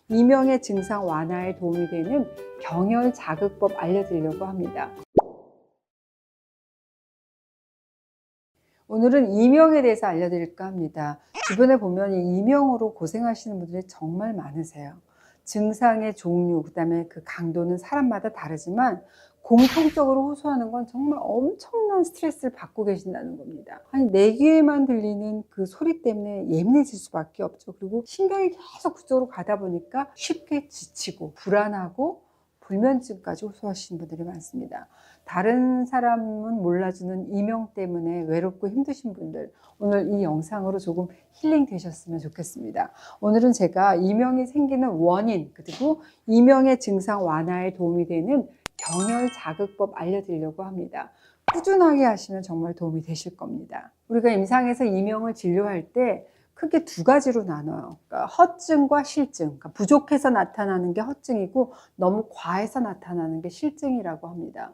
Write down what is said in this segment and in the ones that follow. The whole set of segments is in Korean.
이명의 증상 완화에 도움이 되는 경혈 자극법 알려드리려고 합니다. 오늘은 이명에 대해서 알려드릴까 합니다. 주변에 보면 이 이명으로 고생하시는 분들이 정말 많으세요. 증상의 종류, 그다음에 그 강도는 사람마다 다르지만 공통적으로 호소하는 건 정말 엄청난 스트레스를 받고 계신다는 겁니다. 아니, 내 귀에만 들리는 그 소리 때문에 예민해질 수밖에 없죠. 그리고 신경이 계속 그쪽으로 가다 보니까 쉽게 지치고 불안하고 불면증까지 호소하시는 분들이 많습니다. 다른 사람은 몰라주는 이명 때문에 외롭고 힘드신 분들, 오늘 이 영상으로 조금 힐링 되셨으면 좋겠습니다. 오늘은 제가 이명이 생기는 원인, 그리고 이명의 증상 완화에 도움이 되는 경혈 자극법 알려드리려고 합니다. 꾸준하게 하시면 정말 도움이 되실 겁니다. 우리가 임상에서 이명을 진료할 때 크게 두 가지로 나눠요. 그러니까 허증과 실증. 그러니까 부족해서 나타나는 게 허증이고 너무 과해서 나타나는 게 실증이라고 합니다.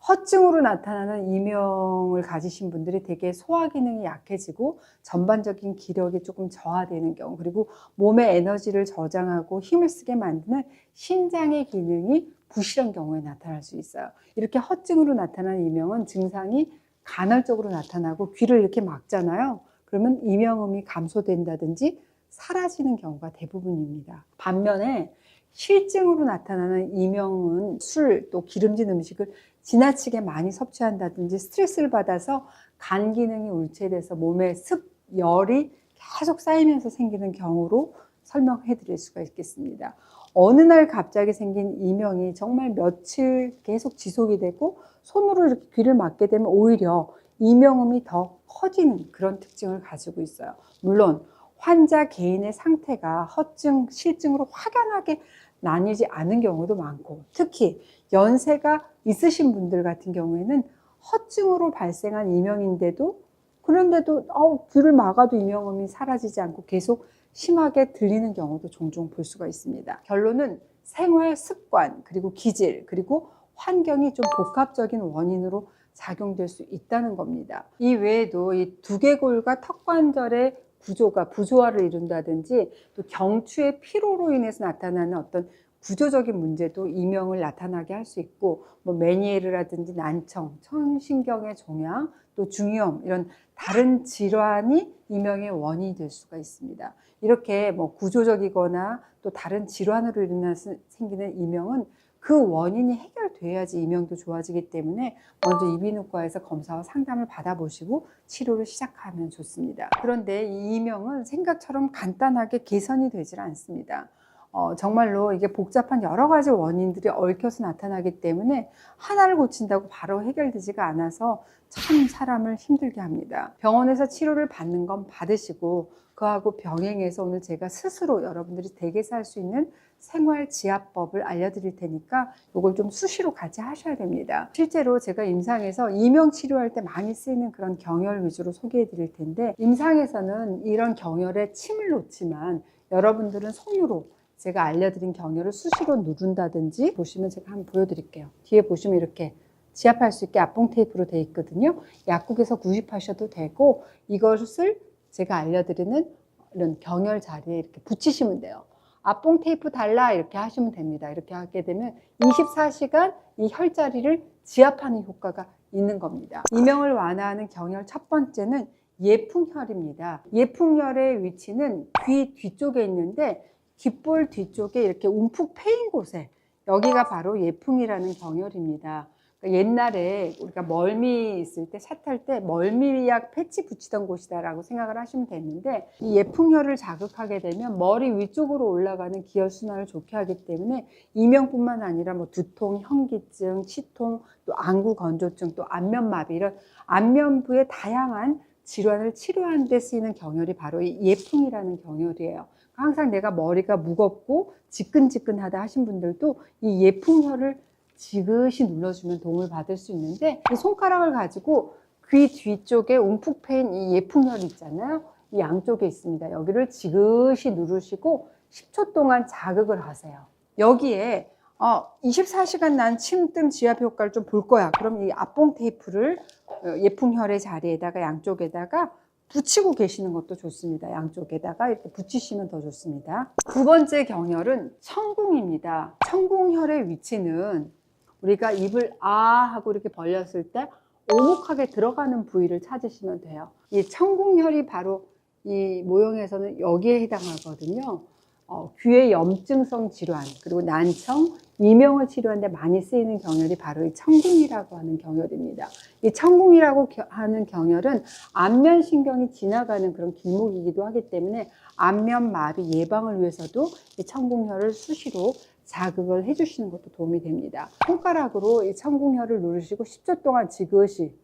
허증으로 나타나는 이명을 가지신 분들이 되게 소화 기능이 약해지고 전반적인 기력이 조금 저하되는 경우, 그리고 몸의 에너지를 저장하고 힘을 쓰게 만드는 신장의 기능이 부실한 경우에 나타날 수 있어요. 이렇게 허증으로 나타나는 이명은 증상이 간헐적으로 나타나고 귀를 이렇게 막잖아요. 그러면 이명음이 감소된다든지 사라지는 경우가 대부분입니다. 반면에 실증으로 나타나는 이명은 술, 또 기름진 음식을 지나치게 많이 섭취한다든지 스트레스를 받아서 간 기능이 울체돼서 몸에 습, 열이 계속 쌓이면서 생기는 경우로 설명해 드릴 수가 있겠습니다. 어느 날 갑자기 생긴 이명이 정말 며칠 계속 지속이 되고 손으로 이렇게 귀를 막게 되면 오히려 이명음이 더 커지는 그런 특징을 가지고 있어요. 물론 환자 개인의 상태가 허증, 실증으로 확연하게 나뉘지 않은 경우도 많고, 특히 연세가 있으신 분들 같은 경우에는 허증으로 발생한 이명인데도 그런데도 귀를 막아도 이명음이 사라지지 않고 계속 심하게 들리는 경우도 종종 볼 수가 있습니다. 결론은 생활 습관, 그리고 기질, 그리고 환경이 좀 복합적인 원인으로 작용될 수 있다는 겁니다. 이 외에도 이 두개골과 턱관절의 구조가 부조화를 이룬다든지 또 경추의 피로로 인해서 나타나는 어떤 구조적인 문제도 이명을 나타나게 할 수 있고, 뭐 메니에르라든지 난청, 청신경의 종양, 또 중이염, 이런 다른 질환이 이명의 원인이 될 수가 있습니다. 이렇게 뭐 구조적이거나 또 다른 질환으로 인해서 생기는 이명은 그 원인이 해결돼야지 이명도 좋아지기 때문에 먼저 이비인후과에서 검사와 상담을 받아보시고 치료를 시작하면 좋습니다. 그런데 이 이명은 생각처럼 간단하게 개선이 되질 않습니다. 정말로 이게 복잡한 여러 가지 원인들이 얽혀서 나타나기 때문에 하나를 고친다고 바로 해결되지가 않아서 참 사람을 힘들게 합니다. 병원에서 치료를 받는 건 받으시고, 그하고 병행해서 오늘 제가 스스로 여러분들이 댁에서 할 수 있는 생활지압법을 알려드릴 테니까 이걸 좀 수시로 같이 하셔야 됩니다. 실제로 제가 임상에서 이명 치료할 때 많이 쓰이는 그런 경혈 위주로 소개해 드릴 텐데, 임상에서는 이런 경혈에 침을 놓지만 여러분들은 손으로 제가 알려드린 경혈을 수시로 누른다든지, 보시면 제가 한번 보여드릴게요. 뒤에 보시면 이렇게 지압할 수 있게 압봉 테이프로 되어 있거든요. 약국에서 구입하셔도 되고, 이것을 제가 알려드리는 이런 경혈 자리에 이렇게 붙이시면 돼요. 압봉 테이프 달라 이렇게 하시면 됩니다. 이렇게 하게 되면 24시간 이 혈자리를 지압하는 효과가 있는 겁니다. 이명을 완화하는 경혈 첫 번째는 예풍혈입니다. 예풍혈의 위치는 귀 뒤쪽에 있는데, 귓볼 뒤쪽에 이렇게 움푹 패인 곳에, 여기가 바로 예풍이라는 경혈입니다. 그러니까 옛날에 우리가 멀미 있을 때 차 탈 때 멀미약 패치 붙이던 곳이다라고 생각을 하시면 되는데, 이 예풍혈을 자극하게 되면 머리 위쪽으로 올라가는 기혈순환을 좋게 하기 때문에 이명뿐만 아니라 뭐 두통, 현기증, 치통, 또 안구 건조증, 또 안면마비, 이런 안면부의 다양한 질환을 치료하는 데 쓰이는 경혈이 바로 이 예풍이라는 경혈이에요. 항상 내가 머리가 무겁고 지끈지끈하다 하신 분들도 이 예풍혈을 지그시 눌러주면 도움을 받을 수 있는데, 이 손가락을 가지고 귀 뒤쪽에 움푹 패인 이 예풍혈이 있잖아요. 이 양쪽에 있습니다. 여기를 지그시 누르시고 10초 동안 자극을 하세요. 여기에 24시간 난 침뜸 지압 효과를 좀 볼 거야. 그럼 이 압봉 테이프를 예풍혈의 자리에다가 양쪽에다가 붙이고 계시는 것도 좋습니다. 양쪽에다가 이렇게 붙이시면 더 좋습니다. 두 번째 경혈은 청궁입니다. 청궁혈의 위치는 우리가 입을 아 하고 이렇게 벌렸을 때 오목하게 들어가는 부위를 찾으시면 돼요. 이 청궁혈이 바로 이 모형에서는 여기에 해당하거든요. 귀의 염증성 질환, 그리고 난청, 이명을 치료하는 데 많이 쓰이는 경혈이 바로 이 청궁이라고 하는 경혈입니다. 이 청궁이라고 하는 경혈은 안면신경이 지나가는 그런 길목이기도 하기 때문에 안면마비 예방을 위해서도 이 청궁혈을 수시로 자극을 해주시는 것도 도움이 됩니다. 손가락으로 이 청궁혈을 누르시고 10초 동안 지그시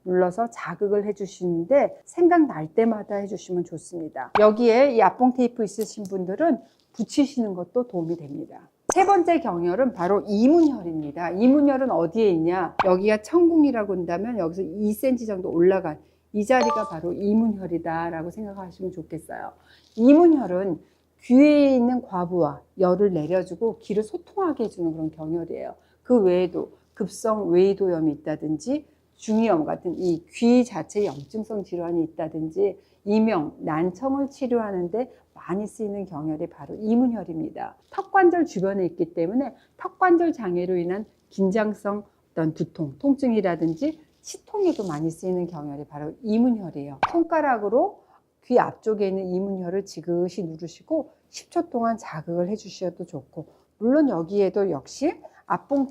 눌러서 자극을 해주시는데 생각날 때마다 해주시면 좋습니다. 여기에 이 압봉 테이프 있으신 분들은 붙이시는 것도 도움이 됩니다. 세 번째 경혈은 바로 이문혈입니다. 이문혈은 어디에 있냐? 여기가 청궁이라고 한다면 여기서 2cm 정도 올라간 이 자리가 바로 이문혈이다 라고 생각하시면 좋겠어요. 이문혈은 귀에 있는 과부하, 열을 내려주고 귀를 소통하게 해주는 그런 경혈이에요. 그 외에도 급성 외이도염이 있다든지 중이염 같은 이 귀 자체 염증성 질환이 있다든지 이명, 난청을 치료하는데 많이 쓰이는 경혈이 바로 이문혈입니다. 턱관절 주변에 있기 때문에 턱관절 장애로 인한 긴장성 어떤 두통, 통증이라든지 치통에도 많이 쓰이는 경혈이 바로 이문혈이에요. 손가락으로 귀 앞쪽에 있는 이문혈을 지그시 누르시고 10초 동안 자극을 해주셔도 좋고, 물론 여기에도 역시 압봉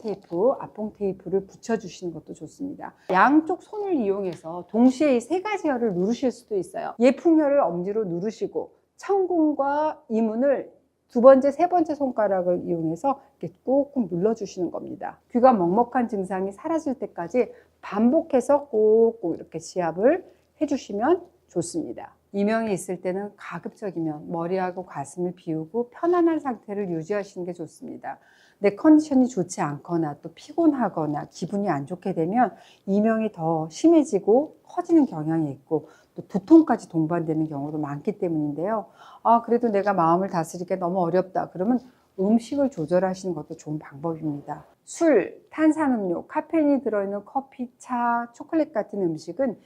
테이프를 붙여주시는 것도 좋습니다. 양쪽 손을 이용해서 동시에 이 세 가지 혈을 누르실 수도 있어요. 예풍혈을 엄지로 누르시고 청궁과 이문을 두 번째, 세 번째 손가락을 이용해서 이렇게 꾹꾹 눌러주시는 겁니다. 귀가 먹먹한 증상이 사라질 때까지 반복해서 꾹꾹 이렇게 지압을 해주시면 좋습니다. 이명이 있을 때는 가급적이면 머리하고 가슴을 비우고 편안한 상태를 유지하시는 게 좋습니다. 내 컨디션이 좋지 않거나 또 피곤하거나 기분이 안 좋게 되면 이명이 더 심해지고 커지는 경향이 있고 또 두통까지 동반되는 경우도 많기 때문인데요. 그래도 내가 마음을 다스리기가 너무 어렵다 그러면 음식을 조절하시는 것도 좋은 방법입니다. 술, 탄산음료, 카페인이 들어있는 커피, 차, 초콜릿 같은 음식은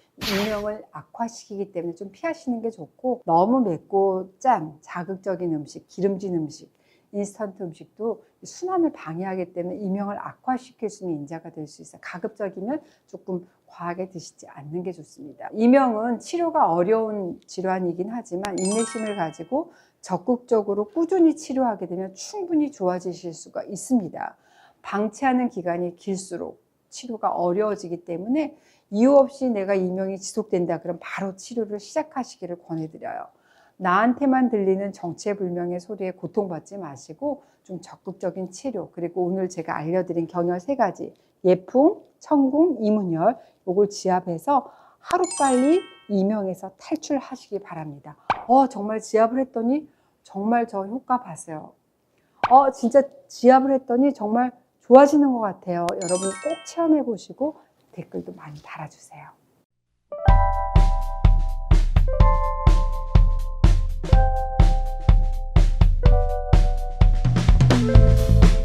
이명을 악화시키기 때문에 좀 피하시는 게 좋고, 너무 맵고 짠, 자극적인 음식, 기름진 음식, 인스턴트 음식도 순환을 방해하기 때문에 이명을 악화시킬 수 있는 인자가 될 수 있어요. 가급적이면 조금 과하게 드시지 않는 게 좋습니다. 이명은 치료가 어려운 질환이긴 하지만 인내심을 가지고 적극적으로 꾸준히 치료하게 되면 충분히 좋아지실 수가 있습니다. 방치하는 기간이 길수록 치료가 어려워지기 때문에 이유 없이 내가 이명이 지속된다 그럼 바로 치료를 시작하시기를 권해드려요. 나한테만 들리는 정체불명의 소리에 고통받지 마시고 좀 적극적인 치료, 그리고 오늘 제가 알려드린 경혈 세 가지, 예풍, 청궁, 이문혈, 요걸 지압해서 하루빨리 이명에서 탈출하시기 바랍니다. 정말 지압을 했더니 정말 저 효과 봤어요. 진짜 지압을 했더니 정말 좋아지는 것 같아요. 여러분 꼭 체험해 보시고 댓글도 많이 달아주세요.